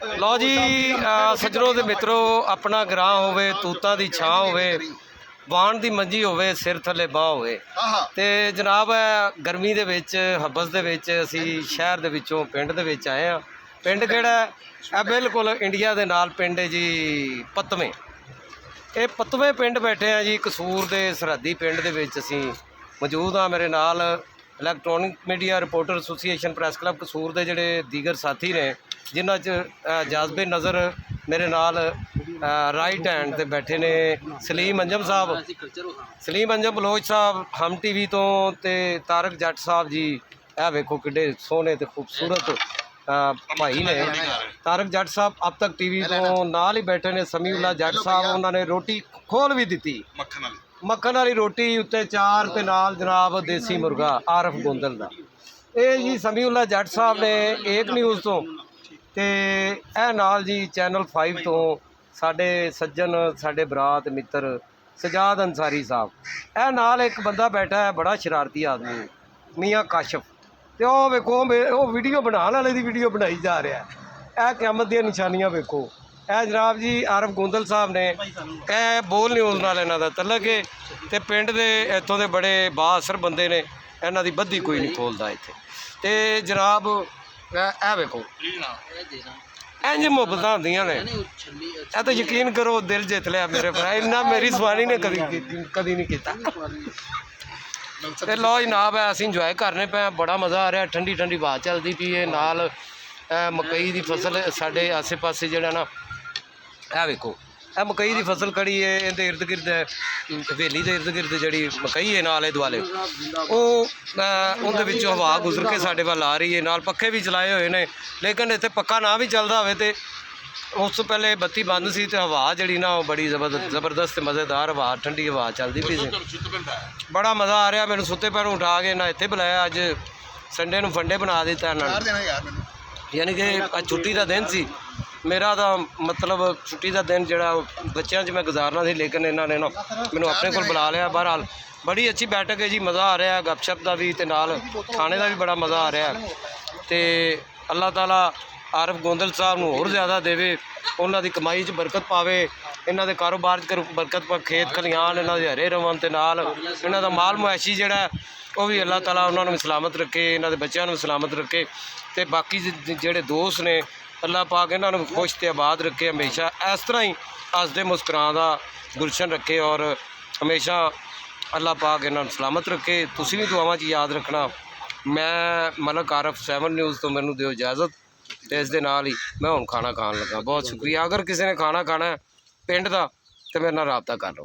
ਲਓ ਜੀ ਸੱਜਣੋ ਤੇ ਮਿੱਤਰੋ, ਆਪਣਾ ਗਰਾਂ ਹੋਵੇ, ਤੂਤਾਂ ਦੀ ਛਾਂ ਹੋਵੇ, ਬਾਣ ਦੀ ਮੰਜੀ ਹੋਵੇ, ਸਿਰ ਥੱਲੇ ਬਾਹ ਹੋਵੇ। ਤੇ ਜਨਾਬ ਗਰਮੀ ਦੇ ਵਿੱਚ ਹਬਸ ਦੇ ਵਿੱਚ ਅਸੀਂ ਸ਼ਹਿਰ ਦੇ ਵਿੱਚੋਂ ਪਿੰਡ ਦੇ ਵਿੱਚ ਆਏ ਹਾਂ। ਪਿੰਡ ਕਿਹੜਾ ਹੈ? ਬਿਲਕੁਲ ਇੰਡੀਆ ਦੇ ਨਾਲ ਪਿੰਡ ਹੈ ਜੀ, ਪਤਵੇਂ। ਇਹ ਪਤਵੇਂ ਪਿੰਡ ਬੈਠੇ ਆ ਜੀ, ਕਸੂਰ ਦੇ ਸਰਹੱਦੀ ਪਿੰਡ ਦੇ ਵਿੱਚ ਅਸੀਂ ਮੌਜੂਦ ਹਾਂ। ਮੇਰੇ ਨਾਲ electronic media reporter association press club Kasur ਦੇ ਜਿਹੜੇ ਦੀਗਰ ਸਾਥੀ ਨੇ, ਜਿਨ੍ਹਾਂ 'ਚ ਜਾਜ਼ਬੇ ਨਜ਼ਰ ਮੇਰੇ ਨਾਲ ਰਾਈਟ ਹੈਂਡ ਤੇ ਬੈਠੇ ਨੇ ਸਲੀਮ ਅੰਜਮ ਸਾਹਿਬ, ਸਲੀਮ ਅੰਜਮ ਬਲੋਚ ਸਾਹਿਬ ਹਮ TV ਤੋਂ, ਤੇ ਤਾਰਕ ਜੱਟ ਸਾਹਿਬ ਜੀ। ਇਹ ਵੇਖੋ ਕਿੱਡੇ ਸੋਹਣੇ ਤੇ ਖੂਬਸੂਰਤ ਭਾਈ ਨੇ ਤਾਰਕ ਜੱਟ ਸਾਹਿਬ ਅਬ ਤੱਕ TV ਤੋਂ। ਨਾਲ ਹੀ ਬੈਠੇ ਨੇ ਸਮੀਉੱਲਾ ਜੱਟ ਸਾਹਿਬ, ਉਹਨਾਂ ਨੇ ਰੋਟੀ ਖੋਲ ਵੀ ਦਿੱਤੀ, ਮੱਖਣ ਵਾਲੀ ਰੋਟੀ ਉੱਤੇ ਚਾਰ ਤੇ ਨਾਲ ਜਨਾਬ ਦੇਸੀ ਮੁਰਗਾ ਆਰਫ ਗੋਂਦਲ ਦਾ। ਇਹ ਜੀ ਸਮੀਉੱਲਾ ਜੱਟ ਸਾਹਿਬ ਨੇ ਏਕ ਨਿਊਜ਼ ਤੋਂ, ਤੇ ਇਹ ਨਾਲ ਜੀ ਚੈਨਲ 5 ਤੋਂ ਸਾਡੇ ਸੱਜਣ, ਸਾਡੇ ਬਰਾਤ ਮਿੱਤਰ ਸਜਾਦ ਅੰਸਾਰੀ ਸਾਹਿਬ। ਇਹ ਨਾਲ ਇੱਕ ਬੰਦਾ ਬੈਠਾ ਹੈ, ਬੜਾ ਸ਼ਰਾਰਤੀ ਆਦਮੀ, ਮੀਆਂ ਕਾਸ਼ਫ। ਤੇ ਉਹ ਵੇਖੋ ਉਹ ਵੀਡੀਓ ਬਣਾਉਣ ਵਾਲੇ ਦੀ ਵੀਡੀਓ ਬਣਾਈ ਜਾ ਰਿਹਾ। ਇਹ ਕਿਆਮਤ ਦੀਆਂ ਨਿਸ਼ਾਨੀਆਂ ਵੇਖੋ। ਇਹ ਜਨਾਬ ਜੀ ਆਰਫ ਗੋਂਦਲ ਸਾਹਿਬ ਨੇ, ਇਹ ਬੋਲ ਨਿਊਜ਼ ਨਾਲ ਇਹਨਾਂ ਦਾ ਤਲਕ ਹੈ, ਤੇ ਪਿੰਡ ਦੇ ਇੱਥੋਂ ਦੇ ਬੜੇ ਬਾਅਸਰ ਬੰਦੇ ਨੇ, ਇਹਨਾਂ ਦੀ ਬੱਦੀ ਕੋਈ ਨਹੀਂ ਖੋਲਦਾ ਇੱਥੇ। ਤੇ ਜਨਾਬ ਇਹ ਵੇਖੋ ਇੰਝ ਮੁਹੱਬਤਾਂ ਹੁੰਦੀਆਂ ਨੇ। ਇਹ ਤਾਂ ਯਕੀਨ ਕਰੋ ਦਿਲ ਜਿੱਤ ਲਿਆ ਮੇਰੇ ਭਰਾ, ਇੰਨਾ ਮੇਰੀ ਸਵਾਰੀ ਨੇ ਕਦੀ ਨਹੀਂ ਕੀਤਾ। ਤੇ ਲਓ ਜਨਾਬ ਅਸੀਂ ਇੰਜੋਏ ਕਰਨੇ ਪਏ, ਬੜਾ ਮਜ਼ਾ ਆ ਰਿਹਾ, ਠੰਡੀ ਠੰਡੀ ਹਵਾ ਚੱਲਦੀ ਪਈ ਹੈ। ਨਾਲ ਮਕਈ ਦੀ ਫਸਲ ਸਾਡੇ ਆਸੇ ਪਾਸੇ ਜਿਹੜਾ ਨਾ, ਇਹ ਵੇਖੋ ਇਹ ਮਕਈ ਦੀ ਫਸਲ ਖੜੀ ਹੈ, ਇਹਦੇ ਇਰਦ ਗਿਰਦ ਹਵੇਲੀ ਦੇ ਇਰਦ ਗਿਰਦ ਜਿਹੜੀ ਮਕਈ ਹੈ ਨਾਲੇ ਦੁਆਲੇ, ਉਹ ਉਹਦੇ ਵਿੱਚੋਂ ਹਵਾ ਗੁਜ਼ਰ ਕੇ ਸਾਡੇ ਵੱਲ ਆ ਰਹੀ ਹੈ। ਨਾਲ ਪੱਖੇ ਵੀ ਚਲਾਏ ਹੋਏ ਨੇ, ਲੇਕਿਨ ਇੱਥੇ ਪੱਖਾ ਨਾ ਵੀ ਚੱਲਦਾ ਹੋਵੇ ਤੇ ਉਸ ਤੋਂ ਪਹਿਲੇ ਬੱਤੀ ਬੰਦ ਸੀ, ਤੇ ਹਵਾ ਜਿਹੜੀ ਨਾ ਉਹ ਬੜੀ ਜ਼ਬਰਦਸਤ ਮਜ਼ੇਦਾਰ ਹਵਾ, ਠੰਡੀ ਹਵਾ ਚੱਲਦੀ ਪਈ ਸੀ। ਬੜਾ ਮਜ਼ਾ ਆ ਰਿਹਾ। ਮੈਨੂੰ ਸੁੱਤੇ ਪੈਰੋਂ ਉਠਾ ਕੇ ਨਾ ਇੱਥੇ ਬੁਲਾਇਆ, ਅੱਜ ਸੰਡੇ ਨੂੰ ਫੰਡੇ ਬਣਾ ਦਿੱਤਾ ਇਹਨਾਂ ਨੇ, ਯਾਨੀ ਕਿ ਅੱਜ ਛੁੱਟੀ ਦਾ ਦਿਨ ਸੀ ਮੇਰਾ। ਤਾਂ ਮਤਲਬ ਛੁੱਟੀ ਦਾ ਦਿਨ ਜਿਹੜਾ ਬੱਚਿਆਂ 'ਚ ਮੈਂ ਗੁਜ਼ਾਰਨਾ ਸੀ, ਲੇਕਿਨ ਇਹਨਾਂ ਨੇ ਨਾ ਮੈਨੂੰ ਆਪਣੇ ਕੋਲ ਬੁਲਾ ਲਿਆ। ਬਹਰਹਾਲ ਬੜੀ ਅੱਛੀ ਬੈਠਕ ਹੈ ਜੀ, ਮਜ਼ਾ ਆ ਰਿਹਾ ਗੱਪਸ਼ਪ ਦਾ ਵੀ, ਤੇ ਨਾਲ ਖਾਣੇ ਦਾ ਵੀ ਬੜਾ ਮਜ਼ਾ ਆ ਰਿਹਾ। ਤੇ ਅੱਲਾਹ ਤਾਲਾ ਆਰਫ ਗੋਂਦਲ ਸਾਹਿਬ ਨੂੰ ਹੋਰ ਜ਼ਿਆਦਾ ਦੇਵੇ, ਉਹਨਾਂ ਦੀ ਕਮਾਈ 'ਚ ਬਰਕਤ ਪਾਵੇ, ਇਹਨਾਂ ਦੇ ਕਾਰੋਬਾਰ 'ਚ ਬਰਕਤ ਪਾ, ਖੇਤ ਖਲਿਆਣ ਇਹਨਾਂ ਦੇ ਹਰੇ ਰਵਣ, ਤੇ ਨਾਲ ਇਹਨਾਂ ਦਾ ਮਾਲ ਮੁਆਸ਼ੀ ਜਿਹੜਾ ਉਹ ਵੀ ਅੱਲਾਹ ਤਾਲਾ ਉਹਨਾਂ ਨੂੰ ਸਲਾਮਤ ਰੱਖੇ, ਇਹਨਾਂ ਦੇ ਬੱਚਿਆਂ ਨੂੰ ਸਲਾਮਤ ਰੱਖੇ। ਤੇ ਬਾਕੀ ਜਿਹੜੇ ਦੋਸਤ ਨੇ, ਅੱਲਾਹ ਪਾਕ ਇਹਨਾਂ ਨੂੰ ਖੁਸ਼ ਤੇ ਆਬਾਦ ਰੱਖੇ, ਹਮੇਸ਼ਾ ਇਸ ਤਰ੍ਹਾਂ ਹੀ ਹੱਸਦੇ ਮੁਸਕਰਾਉਂਦਾ ਗੁਲਸ਼ਨ ਰੱਖੇ, ਔਰ ਹਮੇਸ਼ਾ ਅੱਲਾਹ ਪਾਕ ਇਹਨਾਂ ਨੂੰ ਸਲਾਮਤ ਰੱਖੇ। ਤੁਸੀਂ ਵੀ ਦੁਆਵਾਂ 'ਚ ਯਾਦ ਰੱਖਣਾ। ਮੈਂ ਮਲਕ ਆਰਫ 7 ਨਿਊਜ਼ ਤੋਂ ਮੈਨੂੰ ਦਿਓ ਇਜਾਜ਼ਤ, ਤੇ ਇਸ ਦੇ ਨਾਲ ਹੀ ਮੈਂ ਹੁਣ ਖਾਣਾ ਖਾਣ ਲੱਗਾ। ਬਹੁਤ ਸ਼ੁਕਰੀਆ। ਅਗਰ ਕਿਸੇ ਨੇ ਖਾਣਾ ਖਾਣਾ ਪਿੰਡ ਦਾ, ਤੇ ਮੇਰੇ ਨਾਲ ਰਾਬਤਾ ਕਰ ਲਓ।